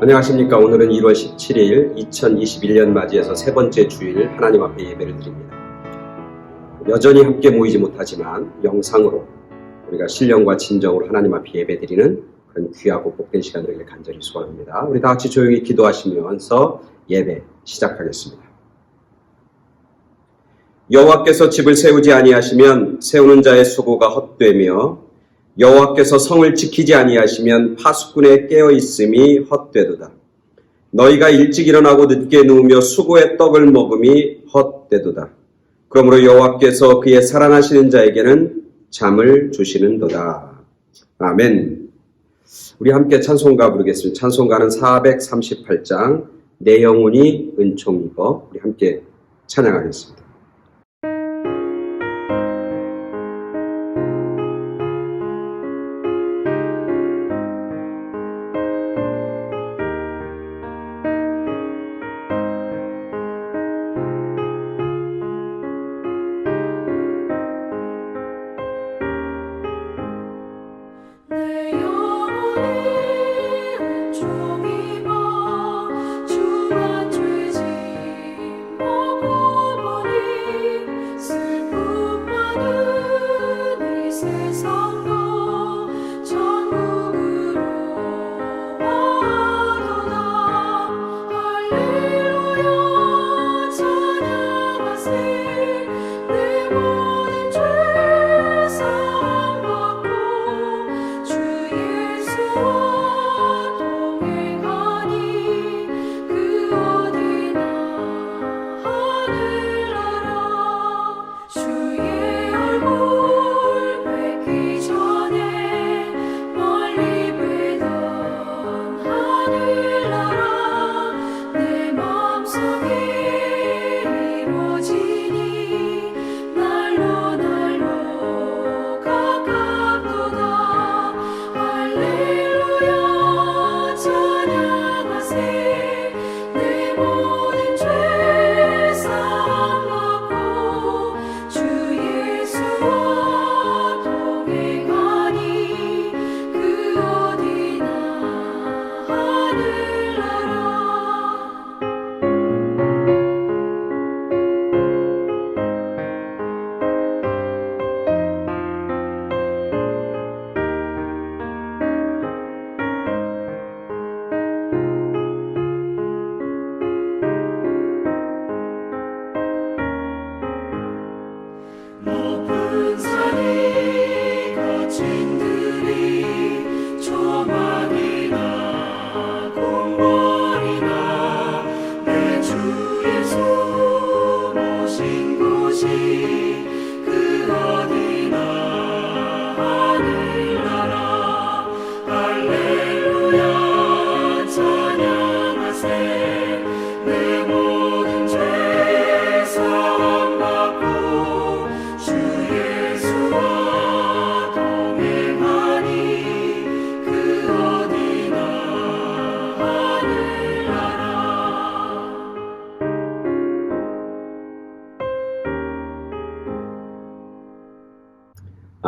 안녕하십니까. 오늘은 1월 17일 2021년 맞이해서 세 번째 주일 하나님 앞에 예배를 드립니다. 여전히 함께 모이지 못하지만 영상으로 우리가 신령과 진정으로 하나님 앞에 예배 드리는 그런 귀하고 복된 시간 되기를 간절히 소원합니다. 우리 다 같이 조용히 기도하시면서 예배 시작하겠습니다. 여호와께서 집을 세우지 아니하시면 세우는 자의 수고가 헛되며 여호와께서 성을 지키지 아니하시면 파수꾼의 깨어있음이 헛되도다. 너희가 일찍 일어나고 늦게 누우며 수고의 떡을 먹음이 헛되도다. 그러므로 여호와께서 그의 사랑하시는 자에게는 잠을 주시는도다. 아멘. 우리 함께 찬송가 부르겠습니다. 찬송가는 438장 내 영혼이 은총 입어. 우리 함께 찬양하겠습니다.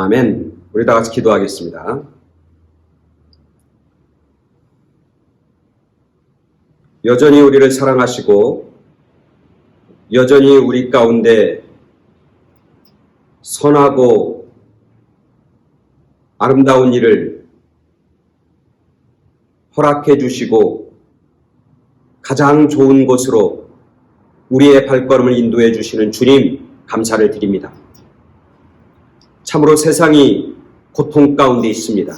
아멘. 우리 다 같이 기도하겠습니다. 여전히 우리를 사랑하시고 여전히 우리 가운데 선하고 아름다운 일을 허락해 주시고 가장 좋은 곳으로 우리의 발걸음을 인도해 주시는 주님 감사를 드립니다. 참으로 세상이 고통 가운데 있습니다.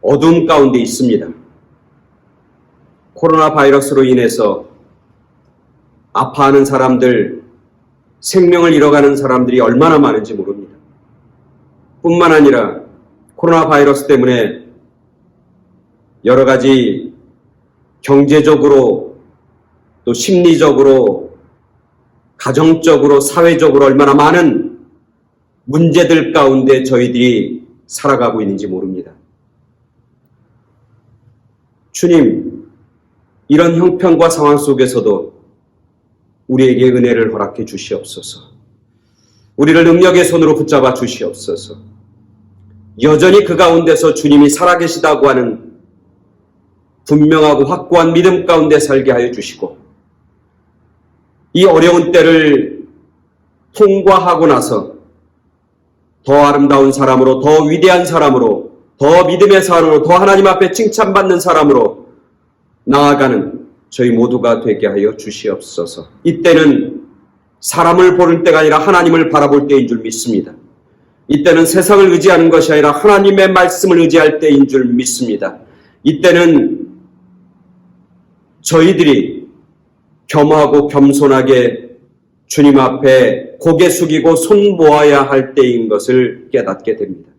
어둠 가운데 있습니다. 코로나 바이러스로 인해서 아파하는 사람들, 생명을 잃어가는 사람들이 얼마나 많은지 모릅니다. 뿐만 아니라 코로나 바이러스 때문에 여러 가지 경제적으로 또 심리적으로 가정적으로 사회적으로 얼마나 많은 문제들 가운데 저희들이 살아가고 있는지 모릅니다. 주님, 이런 형편과 상황 속에서도 우리에게 은혜를 허락해 주시옵소서. 우리를 능력의 손으로 붙잡아 주시옵소서. 여전히 그 가운데서 주님이 살아계시다고 하는 분명하고 확고한 믿음 가운데 살게 하여 주시고 이 어려운 때를 통과하고 나서 더 아름다운 사람으로, 더 위대한 사람으로, 더 믿음의 사람으로, 더 하나님 앞에 칭찬받는 사람으로 나아가는 저희 모두가 되게 하여 주시옵소서. 이때는 사람을 보는 때가 아니라 하나님을 바라볼 때인 줄 믿습니다. 이때는 세상을 의지하는 것이 아니라 하나님의 말씀을 의지할 때인 줄 믿습니다. 이때는 저희들이 겸하고 겸손하게 주님 앞에 고개 숙이고 손 모아야 할 때인 것을 깨닫게 됩니다.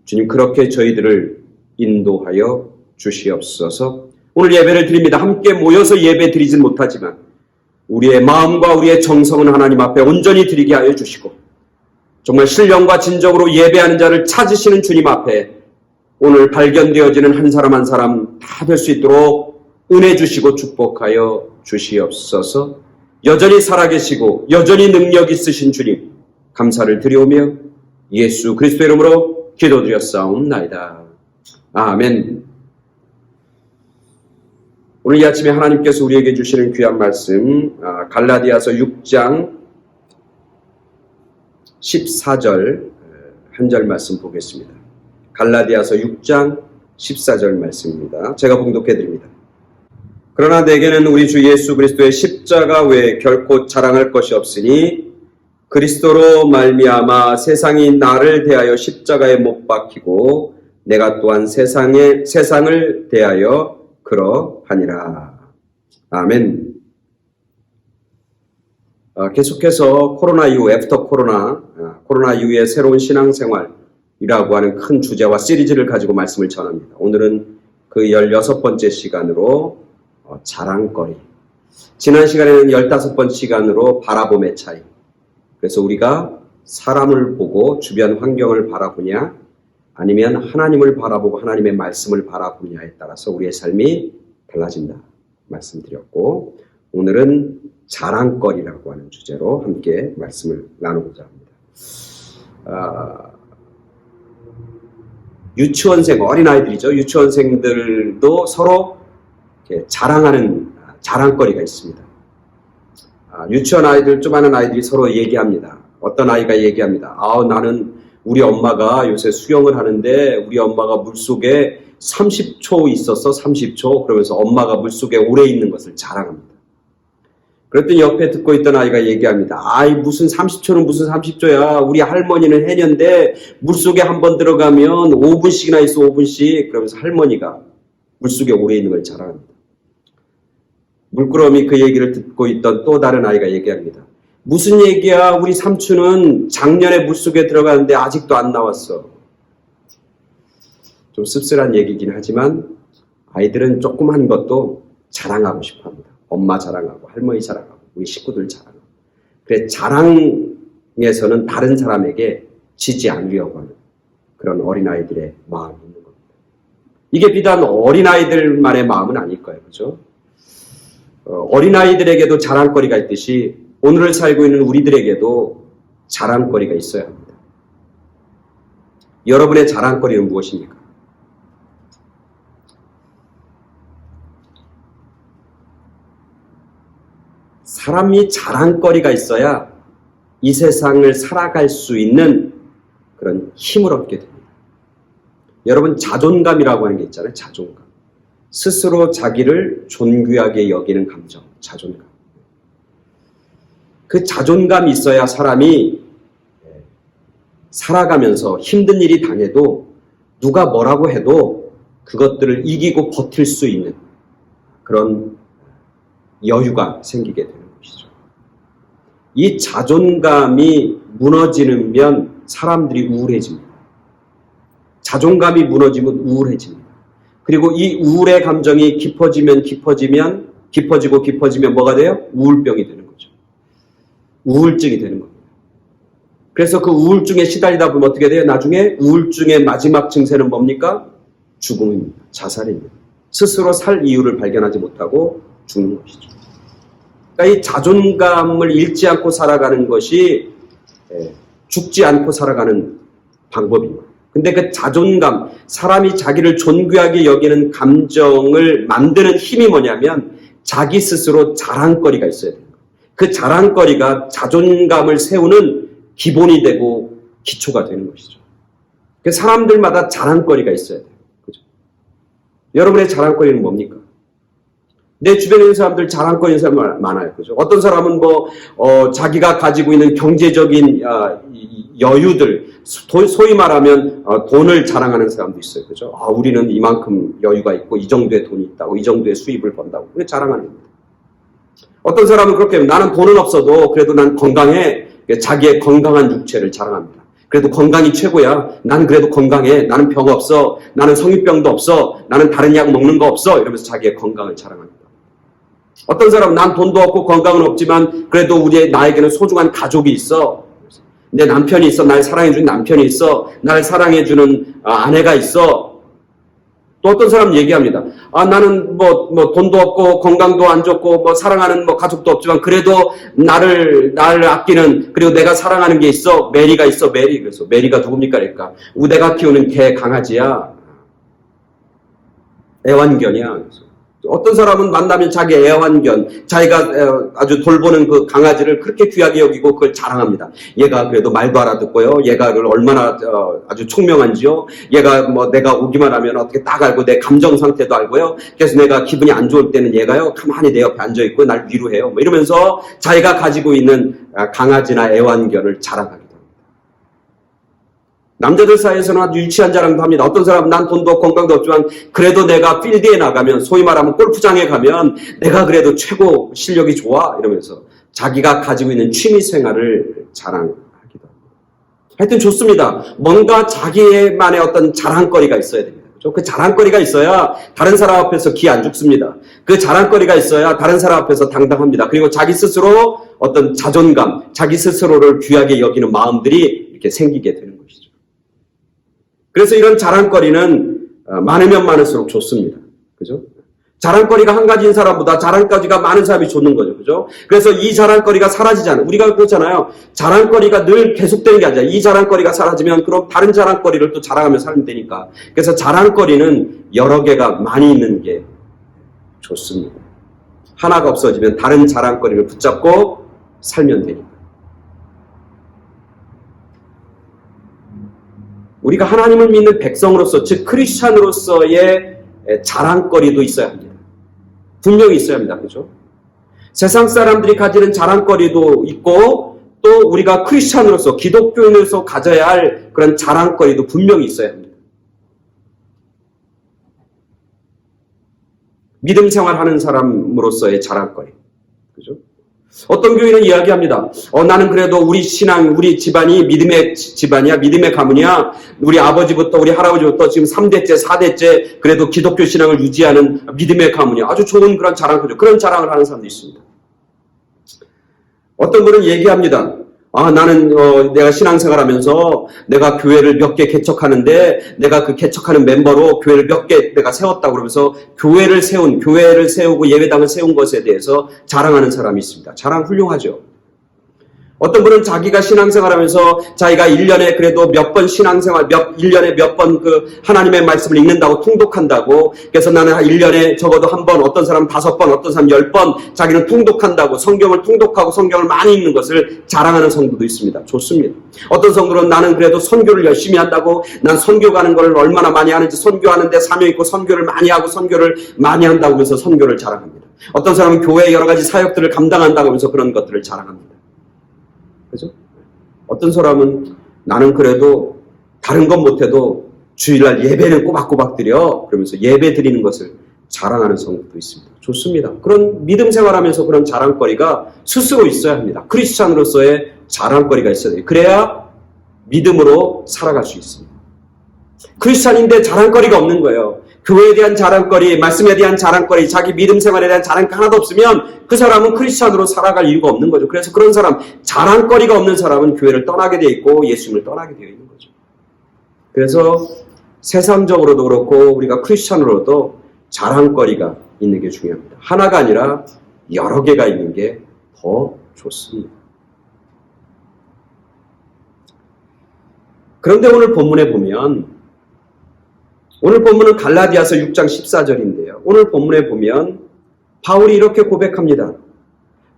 주님, 그렇게 저희들을 인도하여 주시옵소서. 오늘 예배를 드립니다. 함께 모여서 예배 드리진 못하지만 우리의 마음과 우리의 정성은 하나님 앞에 온전히 드리게 하여 주시고 정말 신령과 진정으로 예배하는 자를 찾으시는 주님 앞에 오늘 발견되어지는 한 사람 한 사람 다 될 수 있도록 은혜 주시고 축복하여 주시옵소서. 여전히 살아계시고 여전히 능력 있으신 주님 감사를 드리오며 예수 그리스도의 이름으로 기도드렸사옵나이다. 아멘. 오늘 이 아침에 하나님께서 우리에게 주시는 귀한 말씀 갈라디아서 6장 14절 한 절 말씀 보겠습니다. 갈라디아서 6장 14절 말씀입니다. 제가 봉독해 드립니다. 그러나 내게는 우리 주 예수 그리스도의 십자가 외에 결코 자랑할 것이 없으니 그리스도로 말미암아 세상이 나를 대하여 십자가에 못 박히고 내가 또한 세상을 대하여 그러하니라. 아멘. 계속해서 코로나 이후, 애프터 코로나 이후의 새로운 신앙생활이라고 하는 큰 주제와 시리즈를 가지고 말씀을 전합니다. 오늘은 그 16번째 시간으로 자랑거리. 지난 시간에는 15번째 시간으로 바라봄의 차이. 그래서 우리가 사람을 보고 주변 환경을 바라보냐 아니면 하나님을 바라보고 하나님의 말씀을 바라보냐에 따라서 우리의 삶이 달라진다 말씀드렸고 오늘은 자랑거리라고 하는 주제로 함께 말씀을 나누고자 합니다. 유치원생, 어린아이들이죠. 유치원생들도 서로 이렇게 자랑하는 자랑거리가 있습니다. 유치원 아이들, 조그마한 아이들이 서로 얘기합니다. 어떤 아이가 얘기합니다. 나는 우리 엄마가 요새 수영을 하는데 우리 엄마가 물속에 30초 있었어. 30초. 그러면서 엄마가 물속에 오래 있는 것을 자랑합니다. 그랬더니 옆에 듣고 있던 아이가 얘기합니다. 무슨 30초는 무슨 30초야. 우리 할머니는 해녀인데 물속에 한번 들어가면 5분씩이나 있어. 5분씩. 그러면서 할머니가 물속에 오래 있는 걸 자랑합니다. 물끄러미 그 얘기를 듣고 있던 또 다른 아이가 얘기합니다. 무슨 얘기야? 우리 삼촌은 작년에 물속에 들어가는데 아직도 안 나왔어. 좀 씁쓸한 얘기긴 하지만 아이들은 조그만 것도 자랑하고 싶어 합니다. 엄마 자랑하고 할머니 자랑하고 우리 식구들 자랑하고. 그래 자랑에서는 다른 사람에게 지지 않으려고 하는 그런 어린아이들의 마음이 있는 겁니다. 이게 비단 어린아이들만의 마음은 아닐 거예요. 그렇죠? 어린아이들에게도 자랑거리가 있듯이 오늘을 살고 있는 우리들에게도 자랑거리가 있어야 합니다. 여러분의 자랑거리는 무엇입니까? 사람이 자랑거리가 있어야 이 세상을 살아갈 수 있는 그런 힘을 얻게 됩니다. 여러분 자존감이라고 하는 게 있잖아요. 자존감. 스스로 자기를 존귀하게 여기는 감정, 자존감. 그 자존감이 있어야 사람이 살아가면서 힘든 일이 당해도 누가 뭐라고 해도 그것들을 이기고 버틸 수 있는 그런 여유가 생기게 되는 것이죠. 이 자존감이 무너지면 사람들이 우울해집니다. 자존감이 무너지면 우울해집니다. 그리고 이 우울의 감정이 깊어지면 뭐가 돼요? 우울병이 되는 거죠. 우울증이 되는 겁니다. 그래서 그 우울증에 시달리다 보면 어떻게 돼요? 나중에 우울증의 마지막 증세는 뭡니까? 죽음입니다. 자살입니다. 스스로 살 이유를 발견하지 못하고 죽는 것이죠. 그러니까 이 자존감을 잃지 않고 살아가는 것이 죽지 않고 살아가는 방법입니다. 근데 그 자존감, 사람이 자기를 존귀하게 여기는 감정을 만드는 힘이 뭐냐면 자기 스스로 자랑거리가 있어야 돼요. 그 자랑거리가 자존감을 세우는 기본이 되고 기초가 되는 것이죠. 사람들마다 자랑거리가 있어야 돼요. 그죠? 여러분의 자랑거리는 뭡니까? 내 주변에 있는 사람들 자랑거리는 사람 많아요. 그죠? 어떤 사람은 자기가 가지고 있는 경제적인 여유들, 소위 말하면 돈을 자랑하는 사람도 있어요. 그죠? 우리는 이만큼 여유가 있고 이 정도의 돈이 있다고, 이 정도의 수입을 번다고. 그게 자랑하는 겁니다. 어떤 사람은 그렇게 나는 돈은 없어도 그래도 난 건강해. 자기의 건강한 육체를 자랑합니다. 그래도 건강이 최고야. 나는 그래도 건강해. 나는 병 없어. 나는 성인병도 없어. 나는 다른 약 먹는 거 없어. 이러면서 자기의 건강을 자랑합니다. 어떤 사람은 난 돈도 없고 건강은 없지만 그래도 나에게는 소중한 가족이 있어. 내 남편이 있어. 날 사랑해주는 남편이 있어. 날 사랑해주는 아내가 있어. 또 어떤 사람은 얘기합니다. 나는 돈도 없고 건강도 안 좋고 사랑하는 가족도 없지만 그래도 나를 아끼는, 그리고 내가 사랑하는 게 있어. 메리가 있어. 메리. 그래서 메리가 누굽니까? 그러니까 내가 키우는 개 강아지야. 애완견이야. 그래서 어떤 사람은 만나면 자기 애완견, 자기가 아주 돌보는 그 강아지를 그렇게 귀하게 여기고 그걸 자랑합니다. 얘가 그래도 말도 알아듣고요. 얘가 얼마나 아주 총명한지요. 얘가 내가 오기만 하면 어떻게 딱 알고 내 감정 상태도 알고요. 그래서 내가 기분이 안 좋을 때는 얘가요 가만히 내 옆에 앉아있고 날 위로해요. 이러면서 자기가 가지고 있는 강아지나 애완견을 자랑하기도 합니다. 남자들 사이에서는 아주 유치한 자랑도 합니다. 어떤 사람은 난 돈도 건강도 없지만 그래도 내가 필드에 나가면, 소위 말하면 골프장에 가면 내가 그래도 최고 실력이 좋아 이러면서 자기가 가지고 있는 취미 생활을 자랑하기도 합니다. 하여튼 좋습니다. 뭔가 자기만의 어떤 자랑거리가 있어야 됩니다. 그 자랑거리가 있어야 다른 사람 앞에서 기 안 죽습니다. 그 자랑거리가 있어야 다른 사람 앞에서 당당합니다. 그리고 자기 스스로 어떤 자존감, 자기 스스로를 귀하게 여기는 마음들이 이렇게 생기게 되는 것이죠. 그래서 이런 자랑거리는 많으면 많을수록 좋습니다. 그죠? 자랑거리가 한 가지인 사람보다 자랑거리가 많은 사람이 좋는 거죠. 그죠? 그래서 이 자랑거리가 사라지잖아요. 우리가 그렇잖아요. 자랑거리가 늘 계속되는 게 아니라 이 자랑거리가 사라지면 그럼 다른 자랑거리를 또 자랑하며 살면 되니까. 그래서 자랑거리는 여러 개가 많이 있는 게 좋습니다. 하나가 없어지면 다른 자랑거리를 붙잡고 살면 되니까. 우리가 하나님을 믿는 백성으로서, 즉 크리스찬으로서의 자랑거리도 있어야 합니다. 분명히 있어야 합니다. 그죠? 세상 사람들이 가지는 자랑거리도 있고 또 우리가 크리스찬으로서, 기독교인으로서 가져야 할 그런 자랑거리도 분명히 있어야 합니다. 믿음 생활하는 사람으로서의 자랑거리. 그죠? 어떤 교인은 이야기합니다. 나는 그래도 우리 신앙, 우리 집안이 믿음의 집안이야, 믿음의 가문이야. 우리 아버지부터 우리 할아버지부터 지금 3대째, 4대째 그래도 기독교 신앙을 유지하는 믿음의 가문이야. 아주 좋은 그런 자랑거리죠. 그런 자랑을 하는 사람도 있습니다. 어떤 분은 얘기합니다. 나는 내가 신앙생활하면서 내가 교회를 몇 개 개척하는데 내가 그 개척하는 멤버로 교회를 몇 개 내가 세웠다고 그러면서 교회를 세우고 예배당을 세운 것에 대해서 자랑하는 사람이 있습니다. 자랑 훌륭하죠. 어떤 분은 자기가 신앙생활하면서 자기가 1년에 그래도 몇 번 신앙생활, 1년에 몇 번 그 하나님의 말씀을 읽는다고, 통독한다고, 그래서 나는 1년에 적어도 한 번, 어떤 사람은 5번, 어떤 사람은 10번 자기는 통독한다고, 성경을 통독하고 성경을 많이 읽는 것을 자랑하는 성도도 있습니다. 좋습니다. 어떤 성도는 나는 그래도 선교를 열심히 한다고, 난 선교 가는 걸 얼마나 많이 하는지, 선교하는데 사명 있고 선교를 많이 하고 선교를 많이 한다고 하면서 선교를 자랑합니다. 어떤 사람은 교회의 여러 가지 사역들을 감당한다고 하면서 그런 것들을 자랑합니다. 그죠? 어떤 사람은 나는 그래도 다른 건 못해도 주일날 예배는 꼬박꼬박 드려. 그러면서 예배 드리는 것을 자랑하는 성도도 있습니다. 좋습니다. 그런 믿음 생활하면서 그런 자랑거리가 스스로 있어야 합니다. 크리스찬으로서의 자랑거리가 있어야 돼요. 그래야 믿음으로 살아갈 수 있습니다. 크리스찬인데 자랑거리가 없는 거예요. 교회에 대한 자랑거리, 말씀에 대한 자랑거리, 자기 믿음 생활에 대한 자랑거리 하나도 없으면 그 사람은 크리스찬으로 살아갈 이유가 없는 거죠. 그래서 그런 사람, 자랑거리가 없는 사람은 교회를 떠나게 되어 있고 예수님을 떠나게 되어 있는 거죠. 그래서 세상적으로도 그렇고 우리가 크리스찬으로도 자랑거리가 있는 게 중요합니다. 하나가 아니라 여러 개가 있는 게 더 좋습니다. 그런데 오늘 본문에 보면, 오늘 본문은 갈라디아서 6장 14절인데요. 오늘 본문에 보면 바울이 이렇게 고백합니다.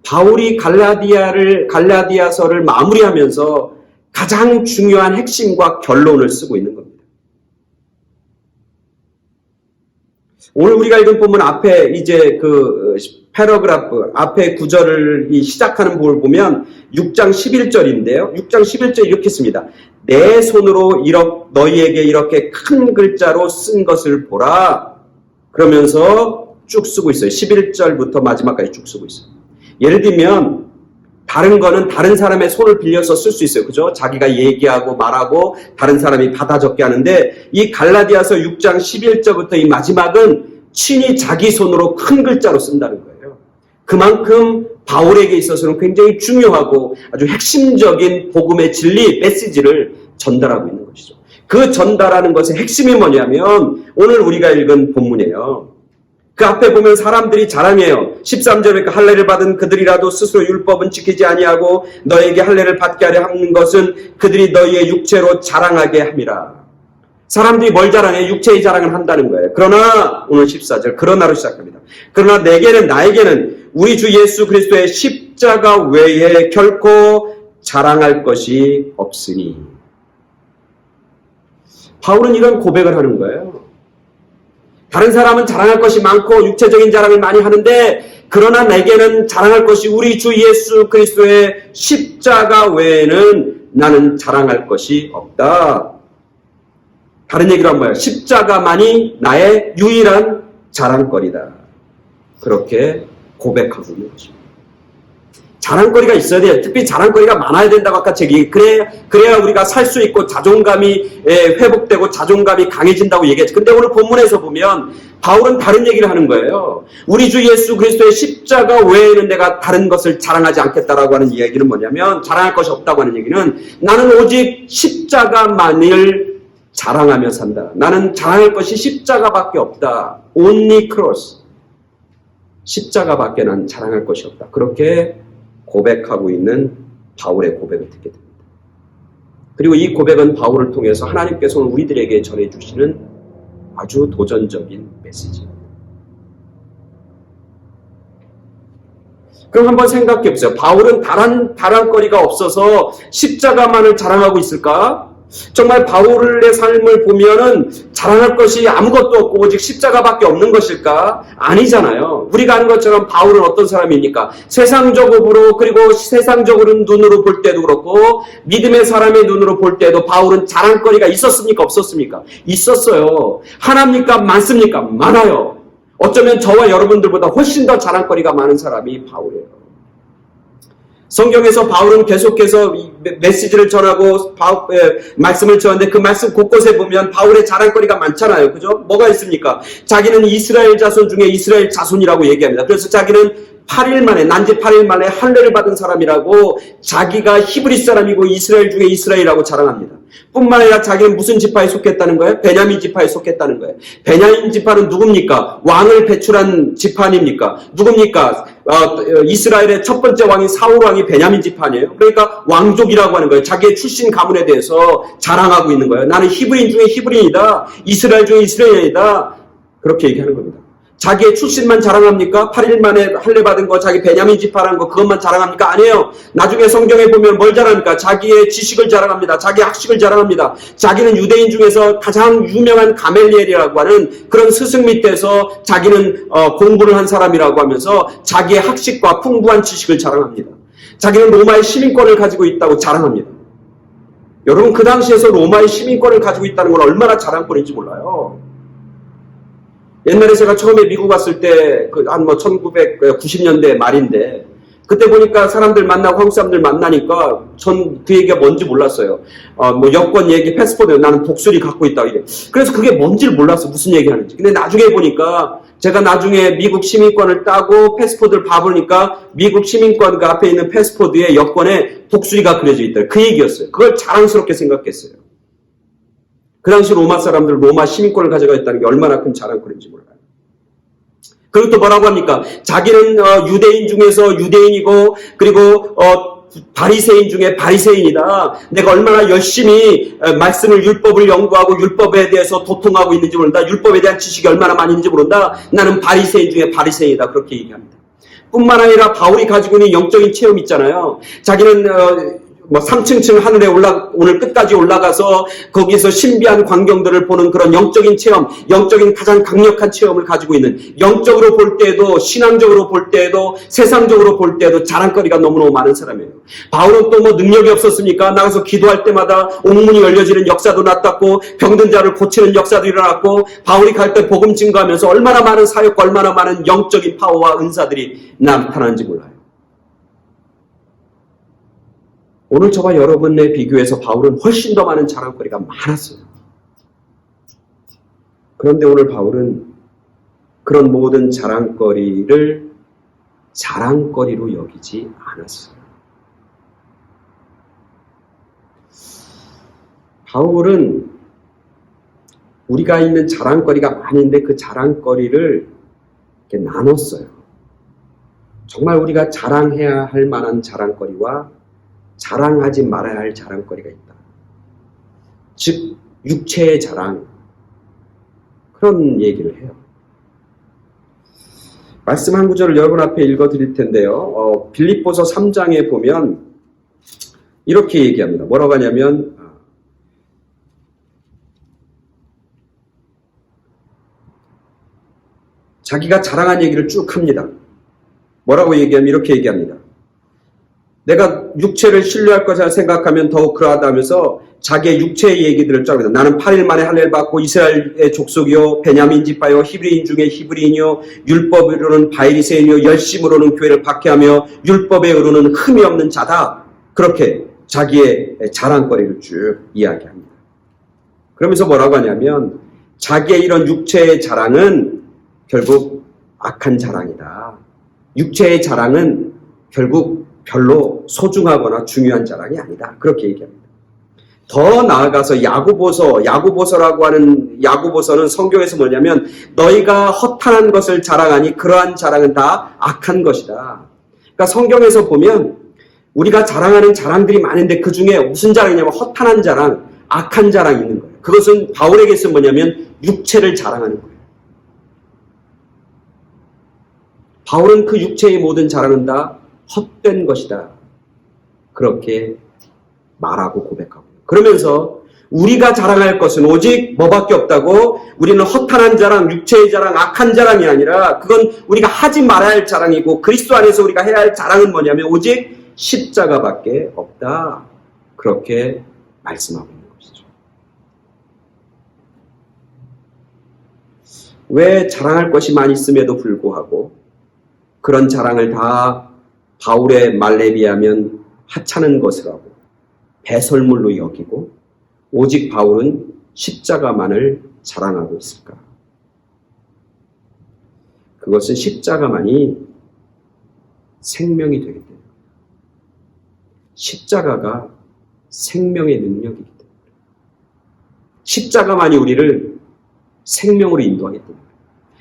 바울이 갈라디아서를 마무리하면서 가장 중요한 핵심과 결론을 쓰고 있는 겁니다. 오늘 우리가 읽은 본문 앞에 이제 그 패러그래프 앞에 구절을 시작하는 부분을 보면 6장 11절인데요. 6장 11절 이렇게 씁니다. 내 손으로 너희에게 이렇게 큰 글자로 쓴 것을 보라. 그러면서 쭉 쓰고 있어요. 11절부터 마지막까지 쭉 쓰고 있어요. 예를 들면 다른 거는 다른 사람의 손을 빌려서 쓸 수 있어요. 그죠? 자기가 얘기하고 말하고 다른 사람이 받아 적게 하는데 이 갈라디아서 6장 11절부터 이 마지막은 친히 자기 손으로 큰 글자로 쓴다는 거예요. 그만큼 바울에게 있어서는 굉장히 중요하고 아주 핵심적인 복음의 진리, 메시지를 전달하고 있는 것이죠. 그 전달하는 것의 핵심이 뭐냐면 오늘 우리가 읽은 본문이에요. 그 앞에 보면 사람들이 자랑해요. 13절에 할례를 받은 그들이라도 스스로 율법은 지키지 아니하고 너에게 할례를 받게 하려 하는 것은 그들이 너희의 육체로 자랑하게 함이라. 사람들이 뭘 자랑해? 육체의 자랑을 한다는 거예요. 그러나 오늘 14절 그러나로 시작합니다. 그러나 나에게는 우리 주 예수 그리스도의 십자가 외에 결코 자랑할 것이 없으니. 바울은 이런 고백을 하는 거예요. 다른 사람은 자랑할 것이 많고 육체적인 자랑을 많이 하는데 그러나 내게는 자랑할 것이 우리 주 예수 그리스도의 십자가 외에는 나는 자랑할 것이 없다. 다른 얘기로 하면 뭐예요? 십자가만이 나의 유일한 자랑거리다. 그렇게 고백하고 있는 것입니다. 자랑거리가 있어야 돼요. 특히 자랑거리가 많아야 된다고 아까 제기. 그래야 우리가 살 수 있고 자존감이 회복되고 자존감이 강해진다고 얘기했죠. 근데 오늘 본문에서 보면 바울은 다른 얘기를 하는 거예요. 우리 주 예수 그리스도의 십자가 외에는 내가 다른 것을 자랑하지 않겠다라고 하는 이야기는 뭐냐면 자랑할 것이 없다고 하는 얘기는 나는 오직 십자가만을 자랑하며 산다. 나는 자랑할 것이 십자가밖에 없다. Only cross. 십자가밖에 난 자랑할 것이 없다. 그렇게 고백하고 있는 바울의 고백을 듣게 됩니다. 그리고 이 고백은 바울을 통해서 하나님께서 우리들에게 전해주시는 아주 도전적인 메시지입니다. 그럼 한번 생각해 보세요. 바울은 자랑거리가 없어서 십자가만을 자랑하고 있을까? 정말 바울의 삶을 보면은 자랑할 것이 아무것도 없고 오직 십자가밖에 없는 것일까? 아니잖아요. 우리가 아는 것처럼 바울은 어떤 사람입니까? 세상적으로 그리고 세상적으로 눈으로 볼 때도 그렇고 믿음의 사람의 눈으로 볼 때도 바울은 자랑거리가 있었습니까? 없었습니까? 있었어요. 하나입니까? 많습니까? 많아요. 어쩌면 저와 여러분들보다 훨씬 더 자랑거리가 많은 사람이 바울이에요. 성경에서 바울은 계속해서 메시지를 전하고 말씀을 전하는데 그 말씀 곳곳에 보면 바울의 자랑거리가 많잖아요. 그죠? 뭐가 있습니까? 자기는 이스라엘 자손 중에 이스라엘 자손이라고 얘기합니다. 그래서 자기는 8일 만에, 난지 8일 만에 할례를 받은 사람이라고 자기가 히브리 사람이고 이스라엘 중에 이스라엘이라고 자랑합니다. 뿐만 아니라 자기는 무슨 지파에 속했다는 거예요? 베냐민 지파에 속했다는 거예요. 베냐민 지파는 누굽니까? 왕을 배출한 지파 아닙니까? 누굽니까? 이스라엘의 첫 번째 왕인 사울 왕이 베냐민 지파 아니에요? 그러니까 왕족이라고 하는 거예요. 자기의 출신 가문에 대해서 자랑하고 있는 거예요. 나는 히브리인 중에 히브리인이다. 이스라엘 중에 이스라엘이다. 그렇게 얘기하는 겁니다. 자기의 출신만 자랑합니까? 8일 만에 할례 받은 거, 자기 베냐민 지파라는 거 그것만 자랑합니까? 아니에요. 나중에 성경에 보면 뭘 자랑합니까? 자기의 지식을 자랑합니다. 자기 학식을 자랑합니다. 자기는 유대인 중에서 가장 유명한 가멜리엘이라고 하는 그런 스승 밑에서 자기는 공부를 한 사람이라고 하면서 자기의 학식과 풍부한 지식을 자랑합니다. 자기는 로마의 시민권을 가지고 있다고 자랑합니다. 여러분 그 당시에서 로마의 시민권을 가지고 있다는 건 얼마나 자랑거리인지 몰라요. 옛날에 제가 처음에 미국 왔을 때, 한 1990년대 말인데, 그때 보니까 사람들 만나고 한국 사람들 만나니까 전 그 얘기가 뭔지 몰랐어요. 여권 얘기, 패스포드, 나는 독수리 갖고 있다, 이래. 그래서 그게 뭔지를 몰랐어, 무슨 얘기 하는지. 근데 나중에 보니까, 제가 나중에 미국 시민권을 따고 패스포드를 봐보니까 미국 시민권 그 앞에 있는 패스포드에 여권에 독수리가 그려져 있다. 그 얘기였어요. 그걸 자랑스럽게 생각했어요. 그 당시 로마 사람들 로마 시민권을 가져가 있다는 게 얼마나 큰 자랑거리인지 몰라요. 그리고 또 뭐라고 합니까? 자기는 유대인 중에서 유대인이고 그리고 바리새인 중에 바리새인이다. 내가 얼마나 열심히 말씀을 율법을 연구하고 율법에 대해서 도통하고 있는지 모른다. 율법에 대한 지식이 얼마나 많이 있는지 모른다. 나는 바리새인 중에 바리새인이다. 그렇게 얘기합니다. 뿐만 아니라 바울이 가지고 있는 영적인 체험 있잖아요. 자기는 3층층 하늘에 오늘 끝까지 올라가서 거기서 신비한 광경들을 보는 그런 영적인 체험, 영적인 가장 강력한 체험을 가지고 있는, 영적으로 볼 때에도, 신앙적으로 볼 때에도, 세상적으로 볼 때에도 자랑거리가 너무너무 많은 사람이에요. 바울은 또 능력이 없었습니까? 나가서 기도할 때마다 옥문이 열려지는 역사도 나타났고, 병든 자를 고치는 역사도 일어났고, 바울이 갈 때 복음 증거하면서 얼마나 많은 사역과 얼마나 많은 영적인 파워와 은사들이 나타나는지 몰라요. 오늘 저와 여러분에 비교해서 바울은 훨씬 더 많은 자랑거리가 많았어요. 그런데 오늘 바울은 그런 모든 자랑거리를 자랑거리로 여기지 않았어요. 바울은 우리가 있는 자랑거리가 많은데 그 자랑거리를 이렇게 나눴어요. 정말 우리가 자랑해야 할 만한 자랑거리와 자랑하지 말아야 할 자랑거리가 있다. 즉 육체의 자랑, 그런 얘기를 해요. 말씀 한 구절을 여러분 앞에 읽어드릴 텐데요. 빌립보서 3장에 보면 이렇게 얘기합니다. 뭐라고 하냐면 자기가 자랑한 얘기를 쭉 합니다. 뭐라고 얘기하면 이렇게 얘기합니다. 내가 육체를 신뢰할 것이라 생각하면 더욱 그러하다면서 자기의 육체의 얘기들을 쫙 합니다. 나는 8일 만에 할례를 받고 이스라엘의 족속이요 베냐민 지파요 히브리인 중에 히브리인이요 율법으로는 바리새인이요 열심으로는 교회를 박해하며 율법에 의로는 흠이 없는 자다. 그렇게 자기의 자랑거리를 쭉 이야기합니다. 그러면서 뭐라고 하냐면 자기의 이런 육체의 자랑은 결국 악한 자랑이다. 육체의 자랑은 결국 별로 소중하거나 중요한 자랑이 아니다. 그렇게 얘기합니다. 더 나아가서 야고보서라고 하는 야고보서는 성경에서 뭐냐면 너희가 허탄한 것을 자랑하니 그러한 자랑은 다 악한 것이다. 그러니까 성경에서 보면 우리가 자랑하는 자랑들이 많은데 그 중에 무슨 자랑이냐면 허탄한 자랑, 악한 자랑이 있는 거예요. 그것은 바울에게서 뭐냐면 육체를 자랑하는 거예요. 바울은 그 육체의 모든 자랑은 다 헛된 것이다. 그렇게 말하고 고백하고. 그러면서 우리가 자랑할 것은 오직 뭐밖에 없다고? 우리는 허탄한 자랑, 육체의 자랑, 악한 자랑이 아니라 그건 우리가 하지 말아야 할 자랑이고 그리스도 안에서 우리가 해야 할 자랑은 뭐냐면 오직 십자가밖에 없다. 그렇게 말씀하고 있는 것이죠. 왜 자랑할 것이 많이 있음에도 불구하고 그런 자랑을 다 바울의 말에 비하면 하찮은 것을 하고 배설물로 여기고 오직 바울은 십자가만을 자랑하고 있을까? 그것은 십자가만이 생명이 되기 때문에 십자가가 생명의 능력이기 때문에 십자가만이 우리를 생명으로 인도하기 때문에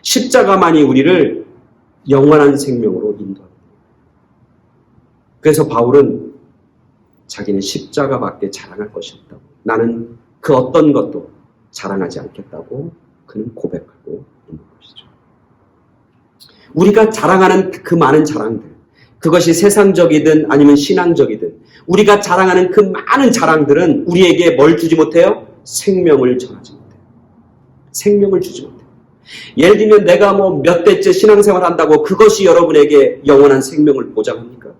십자가만이 우리를 영원한 생명으로 인도하기 때문에 그래서 바울은 자기는 십자가밖에 자랑할 것이 없다고 나는 그 어떤 것도 자랑하지 않겠다고 그는 고백하고 있는 것이죠. 우리가 자랑하는 그 많은 자랑들 그것이 세상적이든 아니면 신앙적이든 우리가 자랑하는 그 많은 자랑들은 우리에게 뭘 주지 못해요? 생명을 전하지 못해요. 생명을 주지 못해요. 예를 들면 내가 몇 대째 신앙생활 한다고 그것이 여러분에게 영원한 생명을 보장합니까?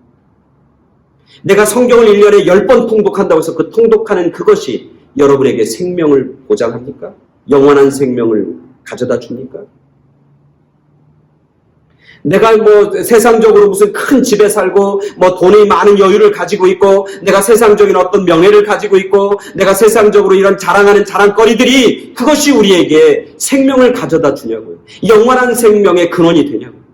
내가 성경을 1년에 10번 통독한다고 해서 그 통독하는 그것이 여러분에게 생명을 보장합니까? 영원한 생명을 가져다 줍니까? 내가 세상적으로 무슨 큰 집에 살고 돈이 많은 여유를 가지고 있고 내가 세상적인 어떤 명예를 가지고 있고 내가 세상적으로 이런 자랑하는 자랑거리들이 그것이 우리에게 생명을 가져다 주냐고요. 영원한 생명의 근원이 되냐고요.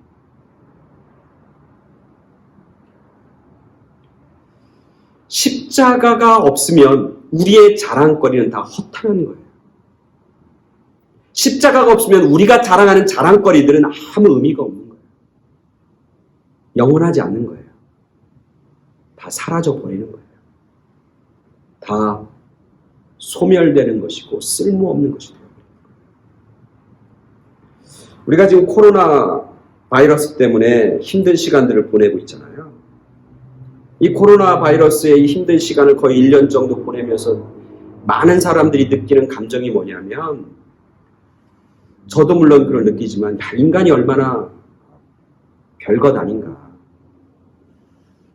십자가가 없으면 우리의 자랑거리는 다 허탄한 거예요. 십자가가 없으면 우리가 자랑하는 자랑거리들은 아무 의미가 없는 거예요. 영원하지 않는 거예요. 다 사라져 버리는 거예요. 다 소멸되는 것이고 쓸모없는 것이 되어버려요. 우리가 지금 코로나 바이러스 때문에 힘든 시간들을 보내고 있잖아요. 이 코로나 바이러스의 힘든 시간을 거의 1년 정도 보내면서 많은 사람들이 느끼는 감정이 뭐냐면, 저도 물론 그걸 느끼지만, 인간이 얼마나 별것 아닌가.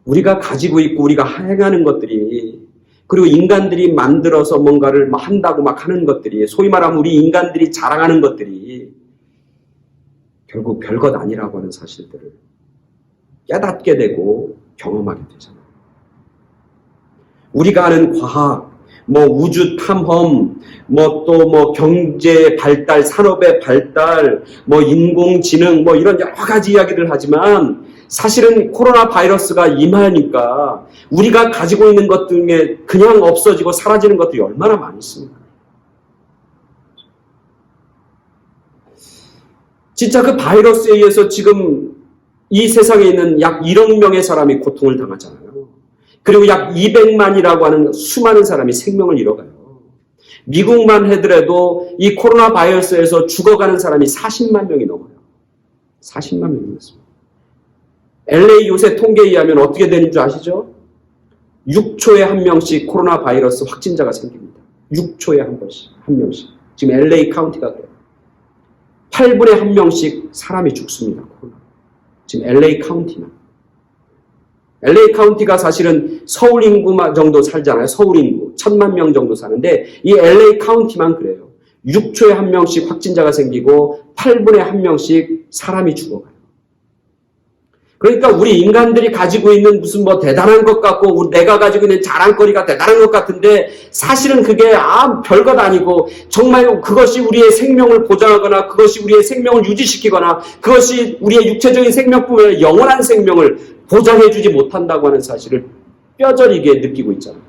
우리가 가지고 있고 우리가 행하는 것들이, 그리고 인간들이 만들어서 뭔가를 한다고 막 하는 것들이, 소위 말하면 우리 인간들이 자랑하는 것들이 결국 별것 아니라고 하는 사실들을 깨닫게 되고 경험하게 되잖아요. 우리가 아는 과학, 우주 탐험, 경제 발달, 산업의 발달, 인공지능, 이런 여러 가지 이야기를 하지만, 사실은 코로나 바이러스가 임하니까 우리가 가지고 있는 것 중에 그냥 없어지고 사라지는 것들이 얼마나 많이 있습니까? 진짜 그 바이러스에 의해서 지금 이 세상에 있는 약 1억 명의 사람이 고통을 당하잖아요. 그리고 약 200만이라고 하는 수많은 사람이 생명을 잃어가요. 미국만 하더라도 이 코로나 바이러스에서 죽어가는 사람이 40만 명이 넘어요. 40만 명이 넘었습니다. LA 요새 통계에 의하면 어떻게 되는 줄 아시죠? 6초에 한 명씩 코로나 바이러스 확진자가 생깁니다. 6초에 한 명씩. 지금 LA 카운티가 그래요. 8분에 한 명씩 사람이 죽습니다. 코로나. 지금 LA 카운티나. LA 카운티가 사실은 서울 인구 정도 살잖아요. 서울 인구. 1000만 명 정도 사는데 이 LA 카운티만 그래요. 6초에 한 명씩 확진자가 생기고 8분에 한 명씩 사람이 죽어가요. 그러니까 우리 인간들이 가지고 있는 무슨 대단한 것 같고 내가 가지고 있는 자랑거리가 대단한 것 같은데 사실은 그게 별것 아니고 정말 그것이 우리의 생명을 보장하거나 그것이 우리의 생명을 유지시키거나 그것이 우리의 육체적인 생명뿐만 아니라 영원한 생명을 보장해주지 못한다고 하는 사실을 뼈저리게 느끼고 있잖아요.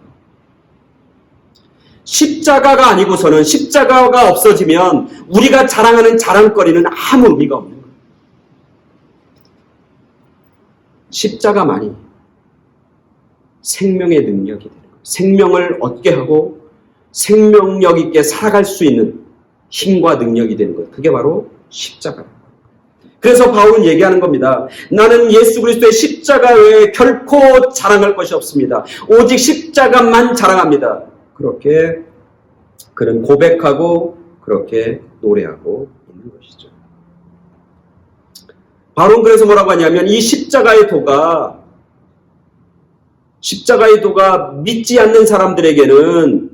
십자가가 아니고서는 십자가가 없어지면 우리가 자랑하는 자랑거리는 아무 의미가 없는 거예요. 십자가만이 생명의 능력이 되는 거예요. 생명을 얻게 하고 생명력 있게 살아갈 수 있는 힘과 능력이 되는 거예요. 그게 바로 십자가예요. 그래서 바울은 얘기하는 겁니다. 나는 예수 그리스도의 십자가 외에 결코 자랑할 것이 없습니다. 오직 십자가만 자랑합니다. 그렇게 그는 고백하고 그렇게 노래하고 있는 것이죠. 바울은 그래서 뭐라고 하냐면 이 십자가의 도가 믿지 않는 사람들에게는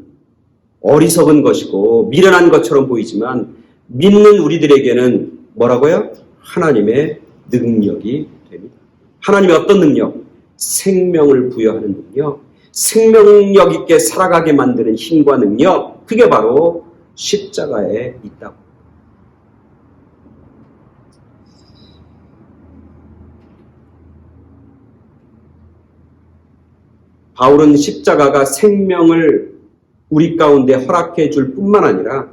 어리석은 것이고 미련한 것처럼 보이지만 믿는 우리들에게는 뭐라고요? 하나님의 능력이 됩니다. 하나님의 어떤 능력? 생명을 부여하는 능력, 생명력 있게 살아가게 만드는 힘과 능력, 그게 바로 십자가에 있다고. 바울은 십자가가 생명을 우리 가운데 허락해 줄 뿐만 아니라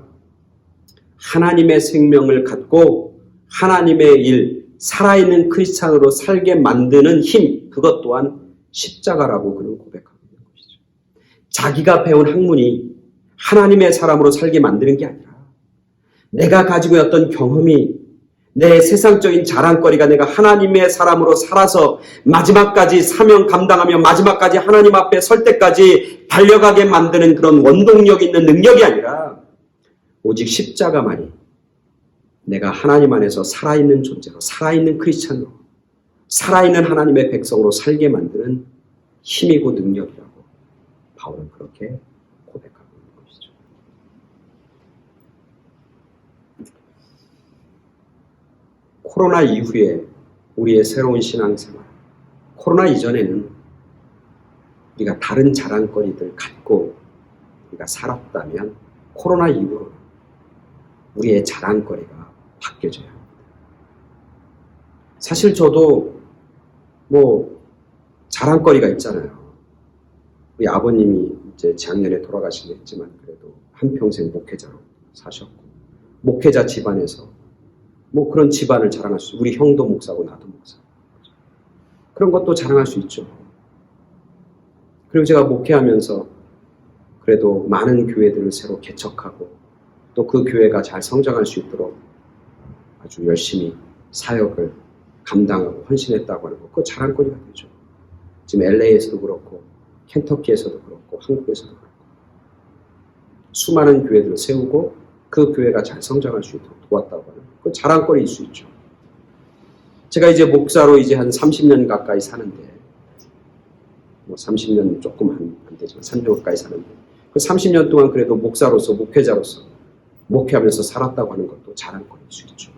하나님의 생명을 갖고 하나님의 일, 살아있는 크리스찬으로 살게 만드는 힘, 그것 또한 십자가라고 그는 고백하고 있는 것이죠. 자기가 배운 학문이 하나님의 사람으로 살게 만드는 게 아니라 내가 가지고 있던 경험이 내 세상적인 자랑거리가 내가 하나님의 사람으로 살아서 마지막까지 사명 감당하며 마지막까지 하나님 앞에 설 때까지 달려가게 만드는 그런 원동력 있는 능력이 아니라 오직 십자가만이 내가 하나님 안에서 살아있는 존재로 살아있는 크리스찬으로 살아있는 하나님의 백성으로 살게 만드는 힘이고 능력이라고 바울은 그렇게 고백하고 있는 것이죠. 코로나 이후에 우리의 새로운 신앙생활, 코로나 이전에는 우리가 다른 자랑거리들 갖고 우리가 살았다면 코로나 이후로 우리의 자랑거리가 바뀌어져야 합니다. 사실 저도 자랑거리가 있잖아요. 우리 아버님이 이제 작년에 돌아가시긴 했지만 그래도 한평생 목회자로 사셨고 목회자 집안에서 그런 집안을 자랑할 수 있어요. 우리 형도 목사고 나도 목사. 그런 것도 자랑할 수 있죠. 그리고 제가 목회하면서 그래도 많은 교회들을 새로 개척하고 또 그 교회가 잘 성장할 수 있도록 아주 열심히 사역을 감당하고 헌신했다고 하는 거, 그거 자랑거리가 되죠. 지금 LA에서도 그렇고 켄터키에서도 그렇고 한국에서도 그렇고 수많은 교회들을 세우고 그 교회가 잘 성장할 수 있도록 도왔다고 하는 그 자랑거리일 수 있죠. 제가 이제 목사로 이제 한 30년 가까이 사는데, 뭐 30년 조금 안 되지만 30년 가까이 사는데, 그 30년 동안 그래도 목사로서, 목회자로서 목회하면서 살았다고 하는 것도 자랑거리일 수 있죠.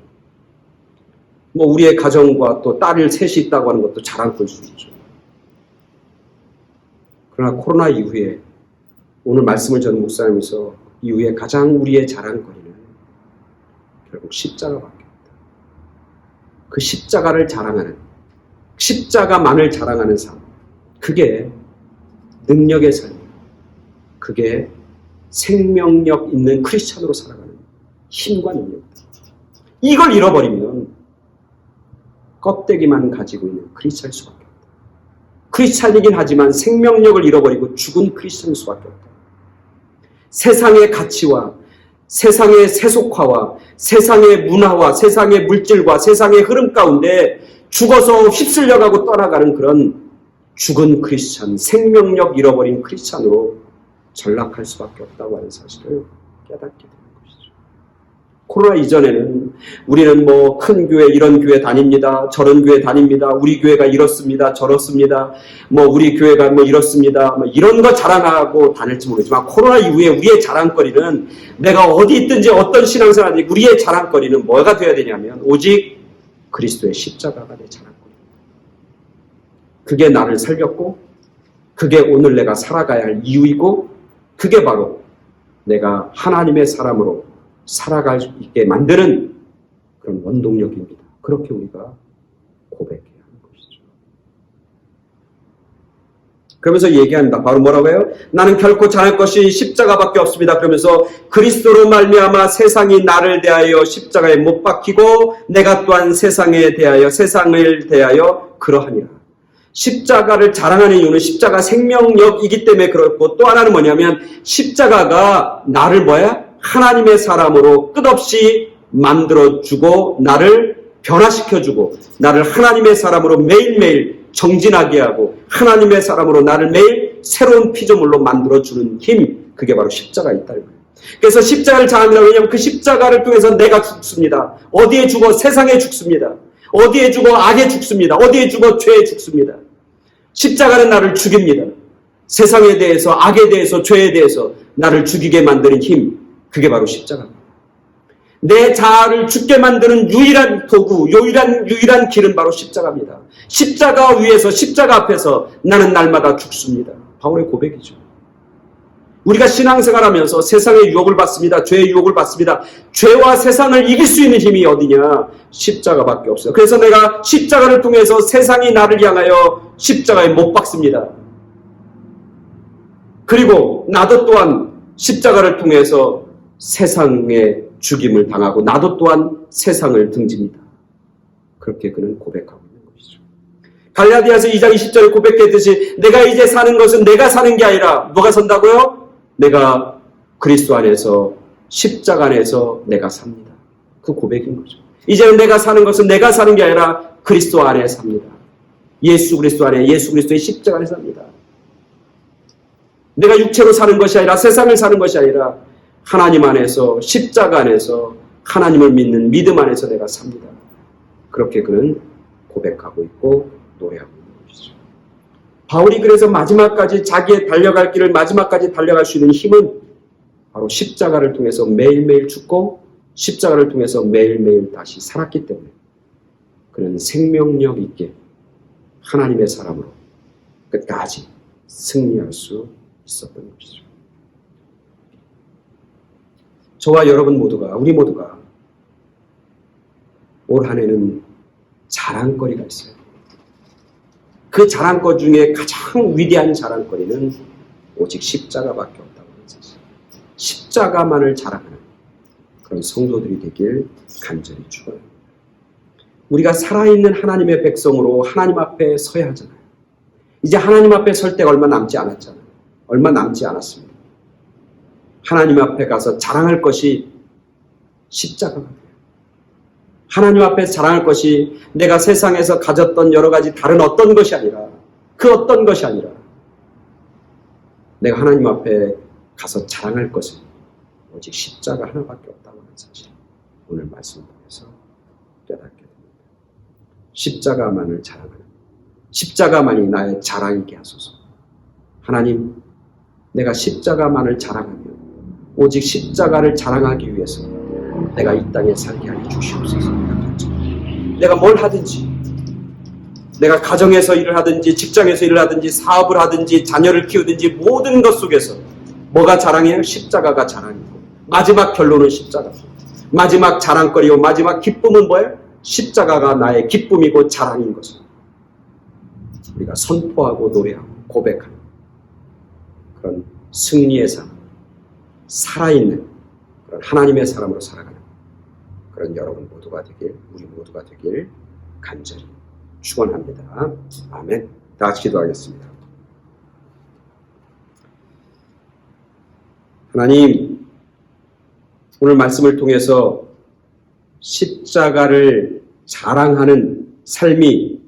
뭐 우리의 가정과 또 딸을 셋이 있다고 하는 것도 자랑거리일 수 있죠. 그러나 코로나 이후에 오늘 말씀을 전한 목사님께서 이후에 가장 우리의 자랑거리는 결국 십자가밖에 없다. 그 십자가를 자랑하는, 십자가만을 자랑하는 삶, 그게 능력의 삶이에요. 그게 생명력 있는 크리스찬으로 살아가는 힘과 능력이다. 이걸 잃어버리면 껍데기만 가지고 있는 크리스찬일 수밖에 없다. 크리스찬이긴 하지만 생명력을 잃어버리고 죽은 크리스찬일 수밖에 없다. 세상의 가치와 세상의 세속화와 세상의 문화와 세상의 물질과 세상의 흐름 가운데 죽어서 휩쓸려가고 떠나가는 그런 죽은 크리스찬, 생명력 잃어버린 크리스찬으로 전락할 수밖에 없다고 하는 사실을 깨닫게 되는 것이죠. 코로나 이전에는 우리는 뭐 큰 교회, 이런 교회 다닙니다. 저런 교회 다닙니다. 우리 교회가 이렇습니다. 저렇습니다. 뭐 우리 교회가 뭐 이렇습니다. 뭐 이런 거 자랑하고 다닐지 모르지만 코로나 이후에 우리의 자랑거리는 내가 어디 있든지 어떤 신앙생활인지 우리의 자랑거리는 뭐가 되어야 되냐면 오직 그리스도의 십자가가 내 자랑거리입니다. 그게 나를 살렸고 그게 오늘 내가 살아가야 할 이유이고 그게 바로 내가 하나님의 사람으로 살아갈 수 있게 만드는 그런 원동력입니다. 그렇게 우리가 고백해야 하는 것이죠. 그러면서 얘기한다. 바로 뭐라고 해요? 나는 결코 잘할 것이 십자가밖에 없습니다. 그러면서 그리스도로 말미암아 세상이 나를 대하여 십자가에 못 박히고 내가 또한 세상을 대하여 그러하니라. 십자가를 자랑하는 이유는 십자가 생명력이기 때문에 그렇고 또 하나는 뭐냐면 십자가가 나를 하나님의 사람으로 끝없이 만들어주고 나를 변화시켜주고 나를 하나님의 사람으로 매일매일 정진하게 하고 하나님의 사람으로 나를 매일 새로운 피조물로 만들어주는 힘, 그게 바로 십자가에 있다는 거예요. 그래서 십자가를 자랑합니다. 왜냐하면 그 십자가를 통해서 내가 죽습니다. 어디에 죽어? 세상에 죽습니다. 어디에 죽어? 악에 죽습니다. 어디에 죽어? 죄에 죽습니다. 십자가는 나를 죽입니다. 세상에 대해서, 악에 대해서, 죄에 대해서 나를 죽이게 만드는 힘, 그게 바로 십자가입니다. 내 자아를 죽게 만드는 유일한 도구, 유일한 길은 바로 십자가입니다. 십자가 위에서, 십자가 앞에서 나는 날마다 죽습니다. 바울의 고백이죠. 우리가 신앙생활하면서 세상의 유혹을 받습니다. 죄의 유혹을 받습니다. 죄와 세상을 이길 수 있는 힘이 어디냐? 십자가밖에 없어요. 그래서 내가 십자가를 통해서 세상이 나를 향하여 십자가에 못 박습니다. 그리고 나도 또한 십자가를 통해서 세상의 죽임을 당하고 나도 또한 세상을 등집니다. 그렇게 그는 고백하고 있는 것이죠. 갈라디아서 2장 20절에 고백했듯이 내가 이제 사는 것은 내가 사는 게 아니라 뭐가 선다고요? 내가 그리스도 안에서 십자가 안에서 내가 삽니다. 그 고백인 거죠. 이제는 내가 사는 것은 내가 사는 게 아니라 그리스도 안에 삽니다. 예수 그리스도 안에, 예수 그리스도의 십자가 안에 삽니다. 내가 육체로 사는 것이 아니라 세상을 사는 것이 아니라 하나님 안에서 십자가 안에서 하나님을 믿는 믿음 안에서 내가 삽니다. 그렇게 그는 고백하고 있고 노래하고 있는 것이죠. 바울이 그래서 마지막까지 자기의 달려갈 길을 마지막까지 달려갈 수 있는 힘은 바로 십자가를 통해서 매일매일 죽고 십자가를 통해서 매일매일 다시 살았기 때문에 그는 생명력 있게 하나님의 사람으로 끝까지 승리할 수 있었던 것이죠. 저와 여러분 모두가, 우리 모두가 올 한 해는 자랑거리가 있어요. 그 자랑거리 중에 가장 위대한 자랑거리는 오직 십자가밖에 없다고 하는 사실. 십자가만을 자랑하는 그런 성도들이 되길 간절히 축원합니다. 우리가 살아있는 하나님의 백성으로 하나님 앞에 서야 하잖아요. 이제 하나님 앞에 설 때가 얼마 남지 않았잖아요. 얼마 남지 않았습니다. 하나님 앞에 가서 자랑할 것이 십자가가 돼요. 하나님 앞에 자랑할 것이 내가 세상에서 가졌던 여러 가지 다른 어떤 것이 아니라, 그 어떤 것이 아니라 내가 하나님 앞에 가서 자랑할 것은 오직 십자가 하나밖에 없다고 하는 사실, 오늘 말씀 통해서 깨닫게 됩니다. 십자가만을 자랑하는, 십자가만이 나의 자랑이게 하소서. 하나님, 내가 십자가만을 자랑하며 오직 십자가를 자랑하기 위해서 내가 이 땅에 살게 하여 주시옵소서. 내가 뭘 하든지, 내가 가정에서 일을 하든지 직장에서 일을 하든지 사업을 하든지 자녀를 키우든지 모든 것 속에서 뭐가 자랑이에요? 십자가가 자랑이고, 마지막 결론은 십자가. 마지막 자랑거리요 마지막 기쁨은 뭐예요? 십자가가 나의 기쁨이고 자랑인 것을 우리가 선포하고 노래하고 고백하는 그런 승리의 삶, 살아있는 그런 하나님의 사람으로 살아가는 그런 여러분 모두가 되길, 우리 모두가 되길 간절히 축원합니다. 아멘. 다 같이 기도하겠습니다. 하나님, 오늘 말씀을 통해서 십자가를 자랑하는 삶이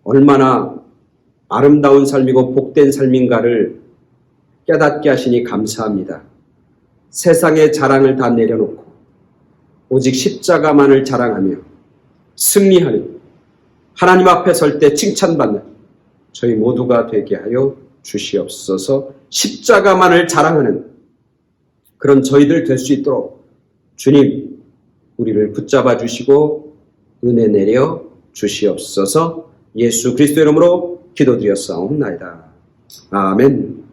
얼마나 아름다운 삶이고 복된 삶인가를 깨닫게 하시니 감사합니다. 세상의 자랑을 다 내려놓고 오직 십자가만을 자랑하며 승리하는, 하나님 앞에 설 때 칭찬받는 저희 모두가 되게 하여 주시옵소서. 십자가만을 자랑하는 그런 저희들 될 수 있도록 주님, 우리를 붙잡아 주시고 은혜 내려 주시옵소서. 예수 그리스도 이름으로 기도드렸사옵나이다. 아멘.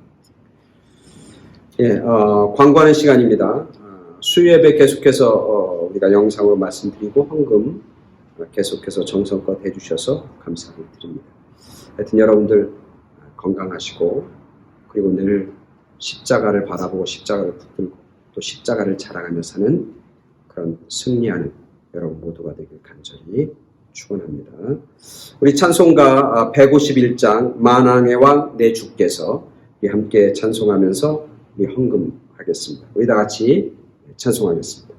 광고하는 시간입니다. 수요예배 계속해서 우리가 영상으로 말씀드리고 헌금 계속해서 정성껏 해주셔서 감사를 드립니다. 하여튼 여러분들 건강하시고, 그리고 늘 십자가를 바라보고 십자가를 붙들고 또 십자가를 자랑하며 사는 그런 승리하는 여러분 모두가 되길 간절히 축원합니다. 우리 찬송가 151장 만왕의 왕 내 주께서 함께 찬송하면서 우리 헌금하겠습니다. 우리 다 같이 찬송하겠습니다.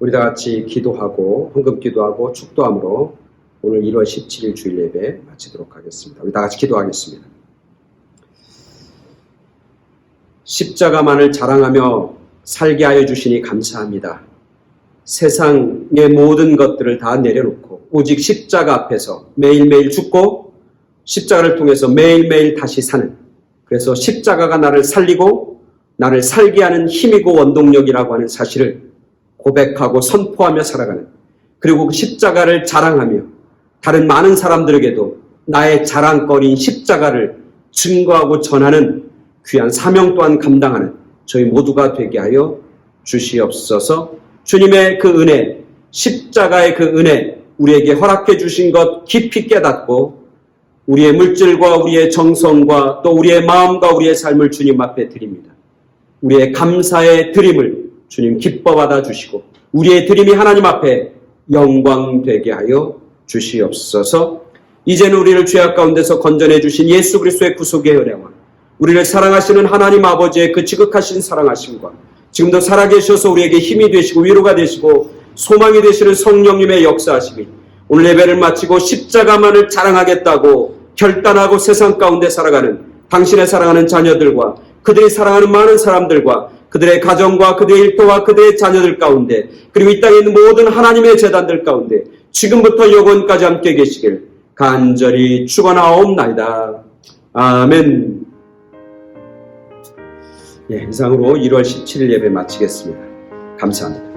우리 다 같이 기도하고 헌금 기도하고 축도함으로 오늘 1월 17일 주일 예배 마치도록 하겠습니다. 우리 다 같이 기도하겠습니다. 십자가만을 자랑하며 살게 하여 주시니 감사합니다. 세상의 모든 것들을 다 내려놓고 오직 십자가 앞에서 매일매일 죽고 십자가를 통해서 매일매일 다시 사는, 그래서 십자가가 나를 살리고 나를 살게 하는 힘이고 원동력이라고 하는 사실을 고백하고 선포하며 살아가는, 그리고 그 십자가를 자랑하며 다른 많은 사람들에게도 나의 자랑거리인 십자가를 증거하고 전하는 귀한 사명 또한 감당하는 저희 모두가 되게 하여 주시옵소서. 주님의 그 은혜, 십자가의 그 은혜 우리에게 허락해 주신 것 깊이 깨닫고 우리의 물질과 우리의 정성과 또 우리의 마음과 우리의 삶을 주님 앞에 드립니다. 우리의 감사의 드림을 주님 기뻐 받아 주시고 우리의 드림이 하나님 앞에 영광 되게 하여 주시옵소서. 이제는 우리를 죄악 가운데서 건져내 주신 예수 그리스도의 구속의 은혜와 우리를 사랑하시는 하나님 아버지의 그 지극하신 사랑하심과 지금도 살아계셔서 우리에게 힘이 되시고 위로가 되시고 소망이 되시는 성령님의 역사하심이 오늘 예배를 마치고 십자가만을 자랑하겠다고 결단하고 세상 가운데 살아가는 당신의 사랑하는 자녀들과 그들이 사랑하는 많은 사람들과 그들의 가정과 그들의 일터와 그들의 자녀들 가운데 그리고 이 땅에 있는 모든 하나님의 재단들 가운데 지금부터 영원까지 함께 계시길 간절히 축원하옵나이다. 아멘. 이상으로 1월 17일 예배 마치겠습니다. 감사합니다.